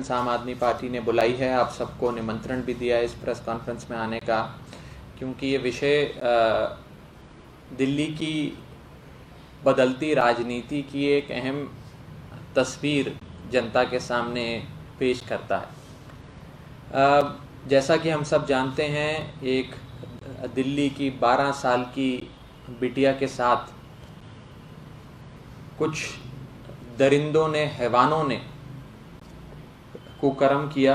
Conference आम आदमी party ने बुलाई है। आप सबको निमंत्रण भी दिया है इस प्रेस कॉन्फ्रेंस में आने का, क्योंकि ये विषय दिल्ली की बदलती राजनीति की एक अहम तस्वीर जनता के सामने पेश करता है। जैसा कि हम सब जानते हैं, एक दिल्ली की 12 साल की बिटिया के साथ कुछ दरिंदों ने, हैवानों ने कुकर्म किया,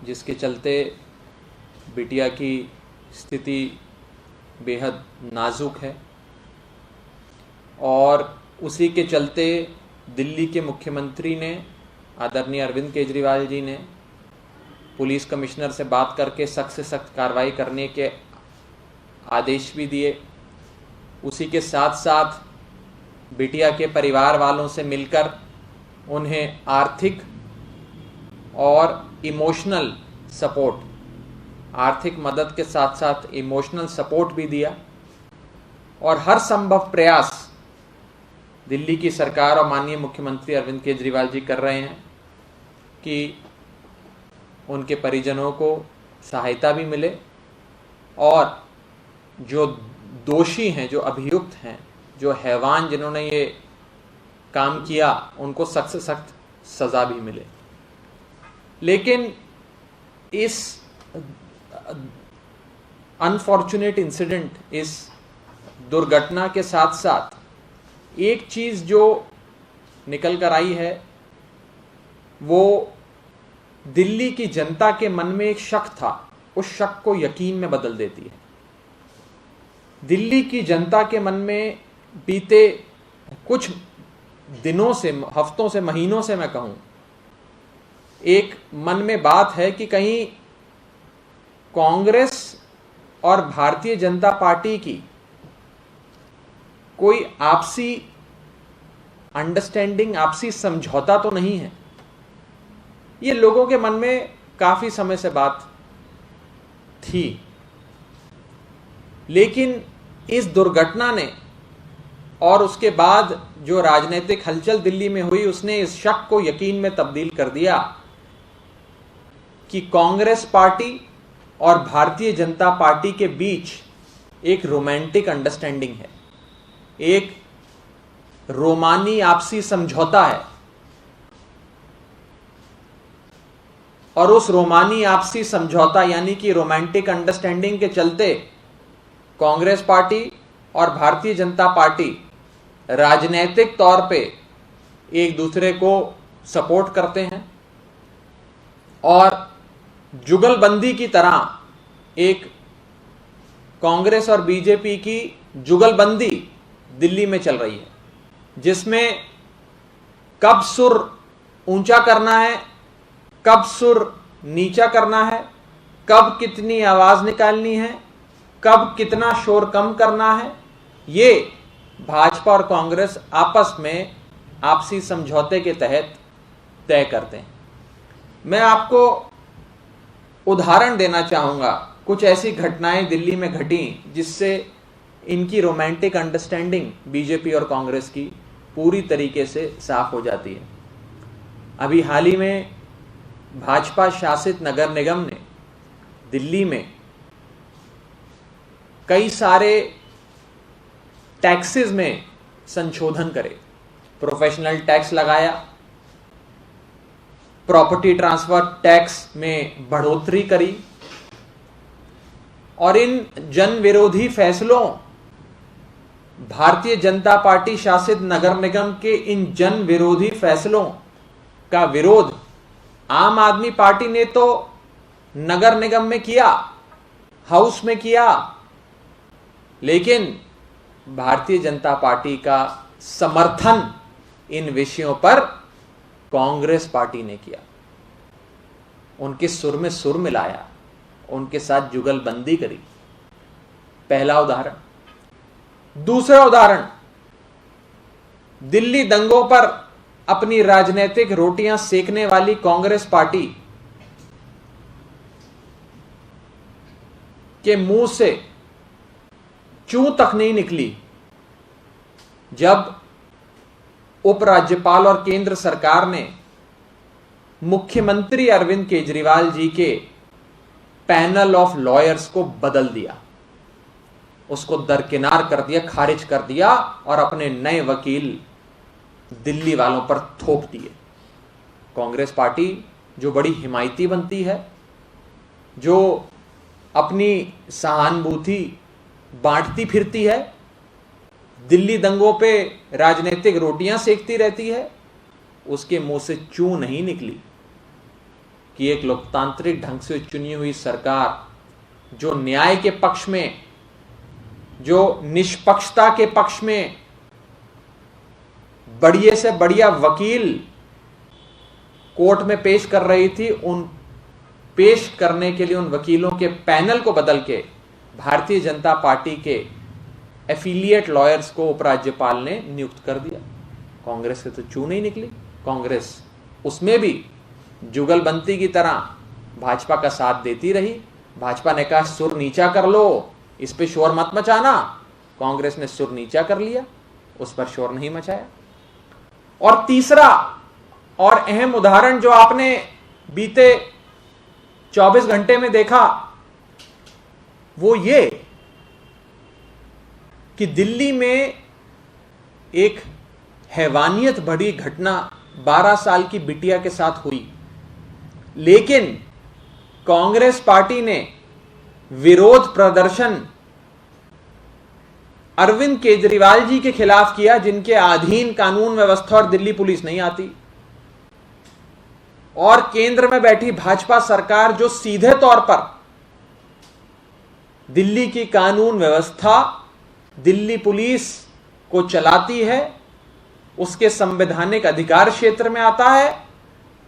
जिसके चलते बिटिया की स्थिति बेहद नाजुक है। और उसी के चलते दिल्ली के मुख्यमंत्री ने, आदरणीय अरविंद केजरीवाल जी ने पुलिस कमिश्नर से बात करके सख्त से सख्त कार्रवाई करने के आदेश भी दिए। उसी के साथ साथ बिटिया के परिवार वालों से मिलकर उन्हें आर्थिक और इमोशनल सपोर्ट, आर्थिक मदद के साथ साथ इमोशनल सपोर्ट भी दिया। और हर संभव प्रयास दिल्ली की सरकार और माननीय मुख्यमंत्री अरविंद केजरीवाल जी कर रहे हैं कि उनके परिजनों को सहायता भी मिले और जो दोषी हैं, जो अभियुक्त हैं, जो हैवान जिन्होंने ये काम किया, उनको सख्त से सख्त सजा भी मिले। लेकिन इस अनफॉर्चुनेट इंसिडेंट, इस दुर्घटना के साथ साथ एक चीज जो निकल कर आई है, वो दिल्ली की जनता के मन में एक शक था, उस शक को यकीन में बदल देती है। दिल्ली की जनता के मन में बीते कुछ दिनों से, हफ्तों से, महीनों से मैं कहूं, एक मन में बात है कि कहीं कांग्रेस और भारतीय जनता पार्टी की कोई आपसी अंडरस्टैंडिंग, आपसी समझौता तो नहीं है। ये लोगों के मन में काफी समय से बात थी। लेकिन इस दुर्घटना ने और उसके बाद जो राजनीतिक हलचल दिल्ली में हुई, उसने इस शक को यकीन में तब्दील कर दिया कि कांग्रेस पार्टी और भारतीय जनता पार्टी के बीच एक रोमांटिक अंडरस्टैंडिंग है, एक रोमानी आपसी समझौता है। और उस रोमानी आपसी समझौता यानी कि रोमांटिक अंडरस्टैंडिंग के चलते कांग्रेस पार्टी और भारतीय जनता पार्टी राजनीतिक तौर पे एक दूसरे को सपोर्ट करते हैं और जुगलबंदी की तरह एक कांग्रेस और बीजेपी की जुगलबंदी दिल्ली में चल रही है, जिसमें कब सुर ऊंचा करना है, कब सुर नीचा करना है, कब कितनी आवाज निकालनी है, कब कितना शोर कम करना है, ये भाजपा और कांग्रेस आपस में आपसी समझौते के तहत तय करते हैं। मैं आपको उदाहरण देना चाहूंगा, कुछ ऐसी घटनाएं दिल्ली में घटी जिससे इनकी रोमांटिक अंडरस्टैंडिंग बीजेपी और कांग्रेस की पूरी तरीके से साफ हो जाती है। अभी हाल ही में भाजपा शासित नगर निगम ने दिल्ली में कई सारे टैक्सेस में संशोधन करे, प्रोफेशनल टैक्स लगाया, प्रॉपर्टी ट्रांसफर टैक्स में बढ़ोतरी करी और इन जन विरोधी फैसलों, भारतीय जनता पार्टी शासित नगर निगम के इन जन विरोधी फैसलों का विरोध आम आदमी पार्टी ने तो नगर निगम में किया, हाउस में किया, लेकिन भारतीय जनता पार्टी का समर्थन इन विषयों पर कांग्रेस पार्टी ने किया। उनके सुर में सुर मिलाया, उनके साथ जुगलबंदी करी। पहला उदाहरण। दूसरा उदाहरण, दिल्ली दंगों पर अपनी राजनीतिक रोटियां सेकने वाली कांग्रेस पार्टी के मुंह से चूं तक नहीं निकली जब उपराज्यपाल और केंद्र सरकार ने मुख्यमंत्री अरविंद केजरीवाल जी के पैनल ऑफ लॉयर्स को बदल दिया, उसको दरकिनार कर दिया, खारिज कर दिया और अपने नए वकील दिल्ली वालों पर थोप दिए। कांग्रेस पार्टी जो बड़ी हिमायती बनती है, जो अपनी सहानुभूति बांटती फिरती है, दिल्ली दंगों पे राजनीतिक रोटियां सेकती रहती है, उसके मुंह से चू नहीं निकली कि एक लोकतांत्रिक ढंग से चुनी हुई सरकार जो न्याय के पक्ष में, जो निष्पक्षता के पक्ष में बढ़िया से बढ़िया वकील कोर्ट में पेश कर रही थी, उन पेश करने के लिए उन वकीलों के पैनल को बदल के भारतीय जनता पार्टी के एफिलिएट लॉयर्स को उपराज्यपाल ने नियुक्त कर दिया। कांग्रेस से तो चू नहीं निकली। कांग्रेस उसमें भी जुगलबंदी की तरह भाजपा का साथ देती रही। भाजपा ने कहा सुर नीचा कर लो, इस पे शोर मत मचाना। कांग्रेस ने सुर नीचा कर लिया, उस पर शोर नहीं मचाया। और तीसरा और अहम उदाहरण जो आपने बीते 24 घंटे में देखा, वो ये कि दिल्ली में एक हैवानियत भरी घटना 12 साल की बिटिया के साथ हुई, लेकिन कांग्रेस पार्टी ने विरोध प्रदर्शन अरविंद केजरीवाल जी के खिलाफ किया, जिनके अधीन कानून व्यवस्था और दिल्ली पुलिस नहीं आती। और केंद्र में बैठी भाजपा सरकार जो सीधे तौर पर दिल्ली की कानून व्यवस्था, दिल्ली पुलिस को चलाती है, उसके संवैधानिक अधिकार क्षेत्र में आता है,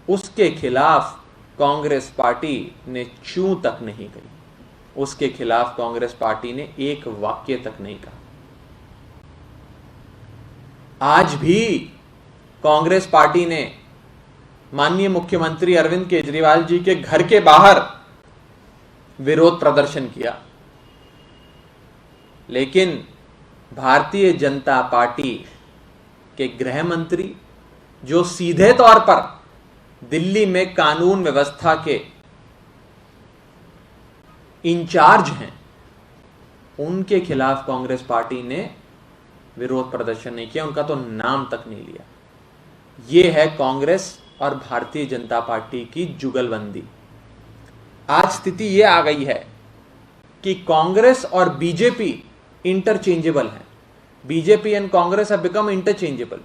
उसके खिलाफ कांग्रेस पार्टी ने चू तक नहीं कही। उसके खिलाफ कांग्रेस पार्टी ने एक वाक्य तक नहीं कहा। आज भी कांग्रेस पार्टी ने माननीय मुख्यमंत्री अरविंद केजरीवाल जी के घर के बाहर विरोध प्रदर्शन किया, लेकिन भारतीय जनता पार्टी के गृह मंत्री जो सीधे तौर पर दिल्ली में कानून व्यवस्था के इंचार्ज हैं, उनके खिलाफ कांग्रेस पार्टी ने विरोध प्रदर्शन नहीं किया, उनका तो नाम तक नहीं लिया। यह है कांग्रेस और भारतीय जनता पार्टी की जुगलबंदी। आज स्थिति यह आ गई है कि कांग्रेस और बीजेपी इंटरचेंजेबल है। BJP and Congress have become interchangeable.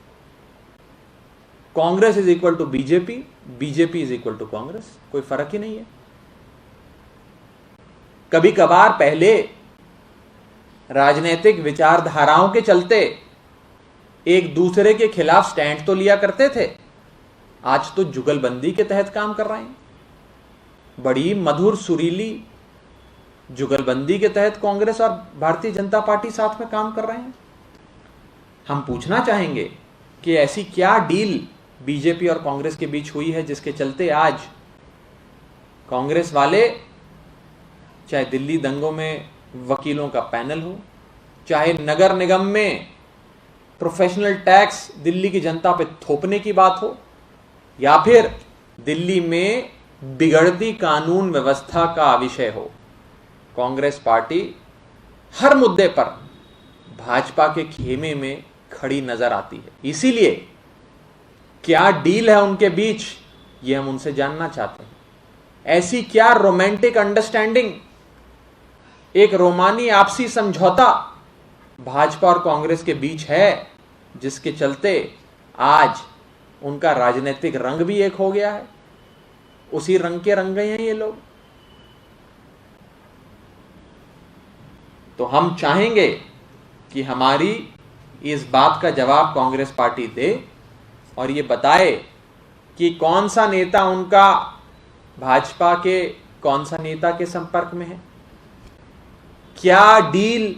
Congress is equal to BJP, BJP is equal to Congress, कोई फर्क ही नहीं है। कभी कभार पहले राजनीतिक विचारधाराओं के चलते एक दूसरे के खिलाफ स्टैंड तो लिया करते थे, आज तो जुगलबंदी के तहत काम कर रहे हैं। बड़ी मधुर सुरीली जुगलबंदी के तहत कांग्रेस और भारतीय जनता पार्टी साथ में काम कर रहे हैं। हम पूछना चाहेंगे कि ऐसी क्या डील बीजेपी और कांग्रेस के बीच हुई है जिसके चलते आज कांग्रेस वाले, चाहे दिल्ली दंगों में वकीलों का पैनल हो, चाहे नगर निगम में प्रोफेशनल टैक्स दिल्ली की जनता पे थोपने की बात हो, या फिर दिल्ली में बिगड़ती कानून व्यवस्था का विषय हो, कांग्रेस पार्टी हर मुद्दे पर भाजपा के खेमे में खड़ी नजर आती है। इसीलिए क्या डील है उनके बीच, ये हम उनसे जानना चाहते हैं। ऐसी क्या रोमांटिक अंडरस्टैंडिंग, एक रोमानी आपसी समझौता भाजपा और कांग्रेस के बीच है, जिसके चलते आज उनका राजनीतिक रंग भी एक हो गया है। उसी रंग के रंग गए हैं ये लोग। तो हम चाहेंगे कि हमारी इस बात का जवाब कांग्रेस पार्टी दे और ये बताए कि कौन सा नेता उनका भाजपा के कौन सा नेता के संपर्क में है, क्या डील,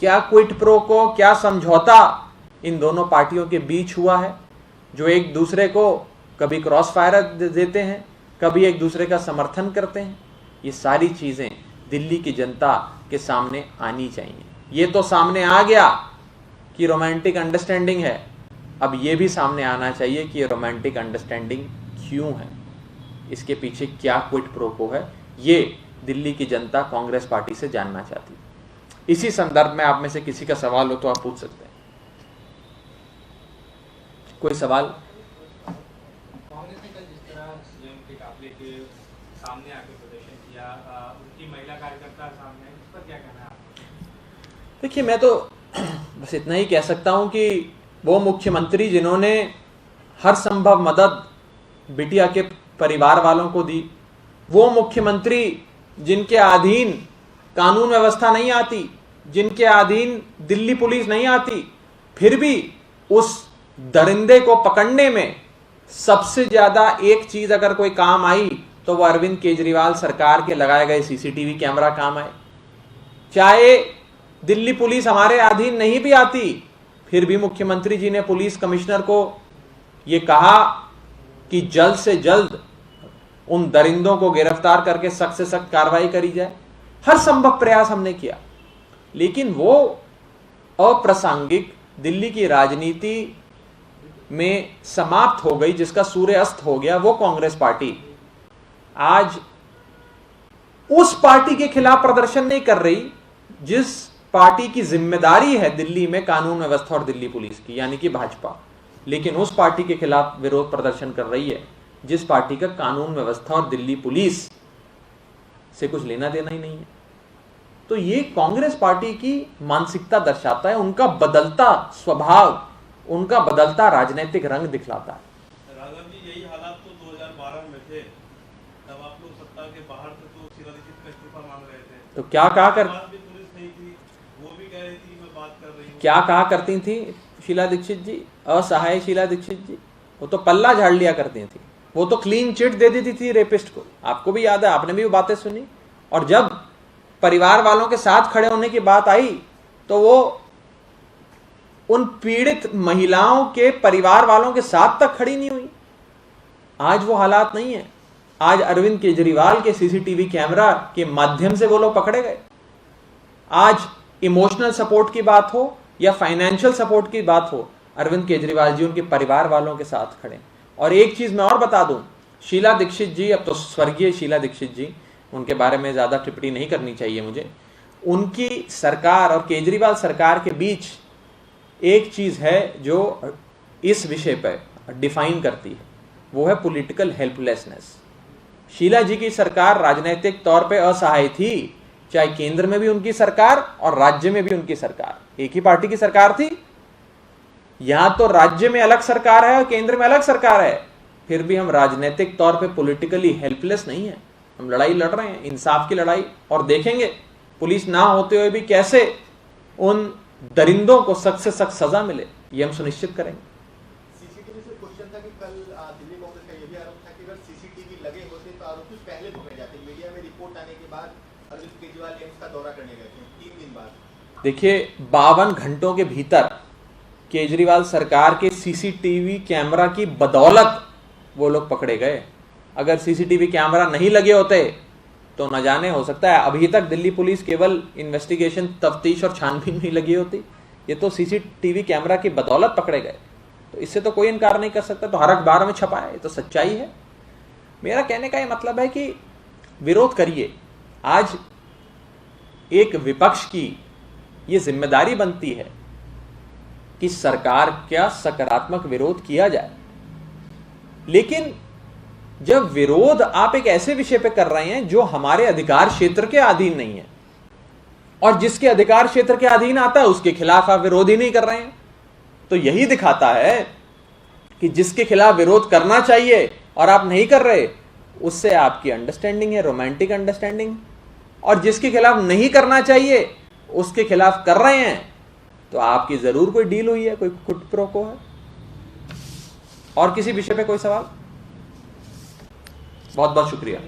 क्या क्विट प्रो को, क्या समझौता इन दोनों पार्टियों के बीच हुआ है, जो एक दूसरे को कभी क्रॉस फायर देते हैं, कभी एक दूसरे का समर्थन करते हैं। ये सारी चीजें दिल्ली की जनता के सामने आनी चाहिए। ये तो सामने आ गया कि रोमांटिक अंडरस्टैंडिंग है, अब ये भी सामने आना चाहिए कि ये रोमांटिक अंडरस्टैंडिंग क्यों है। इसके पीछे क्या क्विड प्रो को है, ये दिल्ली की जनता कांग्रेस पार्टी से जानना चाहती है। इसी संदर्भ में आप में से किसी का सवाल हो तो आप पूछ सकते हैं। कोई सवाल? कांग्रेस ने कल जिस तरह सीएम के काफिले के सामने आकर प्रदर्शन किया, उनकी महिला कार्यकर्ता सामने, उस पर क्या कहना है आपका? देखिए, मैं तो बस इतना ही कह सकता हूं कि वो मुख्यमंत्री जिन्होंने हर संभव मदद बिटिया के परिवार वालों को दी, वो मुख्यमंत्री जिनके अधीन कानून व्यवस्था नहीं आती, जिनके अधीन दिल्ली पुलिस नहीं आती, फिर भी उस दरिंदे को पकड़ने में सबसे ज्यादा एक चीज अगर कोई काम आई तो वो अरविंद केजरीवाल सरकार के लगाए गए सीसीटीवी कैमरा काम आए। चाहे दिल्ली पुलिस हमारे अधीन नहीं भी आती, फिर भी मुख्यमंत्री जी ने पुलिस कमिश्नर को यह कहा कि जल्द से जल्द उन दरिंदों को गिरफ्तार करके सख्त से सख्त कार्रवाई करी जाए। हर संभव प्रयास हमने किया, लेकिन वो अप्रासंगिक दिल्ली की राजनीति में समाप्त हो गई, जिसका सूर्य अस्त हो गया। वो कांग्रेस पार्टी आज उस पार्टी के खिलाफ प्रदर्शन नहीं कर रही जिस पार्टी की जिम्मेदारी है दिल्ली में कानून व्यवस्था और दिल्ली पुलिस की, यानी कि भाजपा, लेकिन उस पार्टी के खिलाफ विरोध प्रदर्शन कर रही है जिस पार्टी का कानून व्यवस्था और दिल्ली पुलिस से कुछ लेना देना ही नहीं है। तो ये कांग्रेस पार्टी की मानसिकता दर्शाता है, उनका बदलता स्वभाव, उनका बदलता राजनीतिक रंग दिखलाता है। राघव जी, यही हालात तो 2012 में थे, तब आप लोग सत्ता के बाहर थे तो शीला दीक्षित का इस्तीफा मांग रहे थे, तो क्या कहा कर पुलिस नहीं थी, वो भी कह रही थी मैं बात कर रही हूँ। क्या कहा करती थी शीला दीक्षित जी? असहाय शीला दीक्षित जी, वो तो पल्ला झाड़ लिया करती थी, वो तो क्लीन चिट दे देती थी रेपिस्ट को। आपको भी याद है, आपने भी वो बातें सुनी। और जब परिवार वालों के साथ खड़े होने की बात आई तो वो उन पीड़ित महिलाओं के परिवार वालों के साथ तक खड़ी नहीं हुई। आज वो हालात नहीं है। आज अरविंद केजरीवाल के सीसीटीवी कैमरा के माध्यम से वो लोग पकड़े गए। आज इमोशनल सपोर्ट की बात हो या फाइनेंशियल सपोर्ट की बात हो, अरविंद केजरीवाल जी उनके परिवार वालों के साथ खड़े। और एक चीज मैं और बता दूं, शीला दीक्षित जी, अब तो स्वर्गीय शीला दीक्षित जी, उनके बारे में ज्यादा टिप्पणी नहीं करनी चाहिए मुझे। उनकी सरकार और केजरीवाल सरकार के बीच एक चीज है जो इस विषय पर डिफाइन करती है, वो है पॉलिटिकल हेल्पलेसनेस। शीला जी की सरकार राजनीतिक तौर पे असहाय थी, चाहे केंद्र में भी उनकी सरकार और राज्य में भी उनकी सरकार, एक ही पार्टी की सरकार थी। यहां तो राज्य में अलग सरकार है और केंद्र में अलग सरकार है, फिर भी हम राजनीतिक तौर पे पॉलिटिकली हेल्पलेस नहीं है। हम लड़ाई लड़ रहे हैं, इंसाफ की लड़ाई, और देखेंगे पुलिस ना होते हुए भी कैसे उन दरिंदों को सख्त से सख्त सजा मिले, ये हम सुनिश्चित करेंगे। सीसीटीवी से क्वेश्चन था कि कल दिल्ली कांग्रेस का यह भी आरोप था कि अगर सीसीटीवी लगे होते तो आरोपी पहले पकड़े जाते। मीडिया में रिपोर्ट आने के बाद अरविंद केजरीवाल एम्स का दौरा करने गए थे 3 दिन बाद। देखिए, 52 घंटों के भीतर केजरीवाल सरकार के सीसीटीवी कैमरा की बदौलत वो लोग पकड़े गए। अगर सीसीटीवी कैमरा नहीं लगे होते तो न जाने, हो सकता है अभी तक दिल्ली पुलिस केवल इन्वेस्टिगेशन, तफ्तीश और छानबीन नहीं लगी होती। ये तो सीसीटीवी कैमरा की बदौलत पकड़े गए, तो इससे तो कोई इनकार नहीं कर सकता। तो हर अखबार में छपा है, ये तो सच्चाई है। मेरा कहने का ये मतलब है कि विरोध करिए। आज एक विपक्ष की ये जिम्मेदारी बनती है कि सरकार का सकारात्मक विरोध किया जाए, लेकिन जब विरोध आप एक ऐसे विषय पे कर रहे हैं जो हमारे अधिकार क्षेत्र के अधीन नहीं है, और जिसके अधिकार क्षेत्र के अधीन आता है उसके खिलाफ आप विरोध ही नहीं कर रहे हैं, तो यही दिखाता है कि जिसके खिलाफ विरोध करना चाहिए और आप नहीं कर रहे, उससे आपकी अंडरस्टैंडिंग है, रोमांटिक अंडरस्टैंडिंग। और जिसके खिलाफ नहीं करना चाहिए उसके खिलाफ कर रहे हैं, तो आपकी जरूर कोई डील हुई है, कोई क्विड प्रो को है। और किसी विषय पे कोई सवाल? बहुत बहुत शुक्रिया।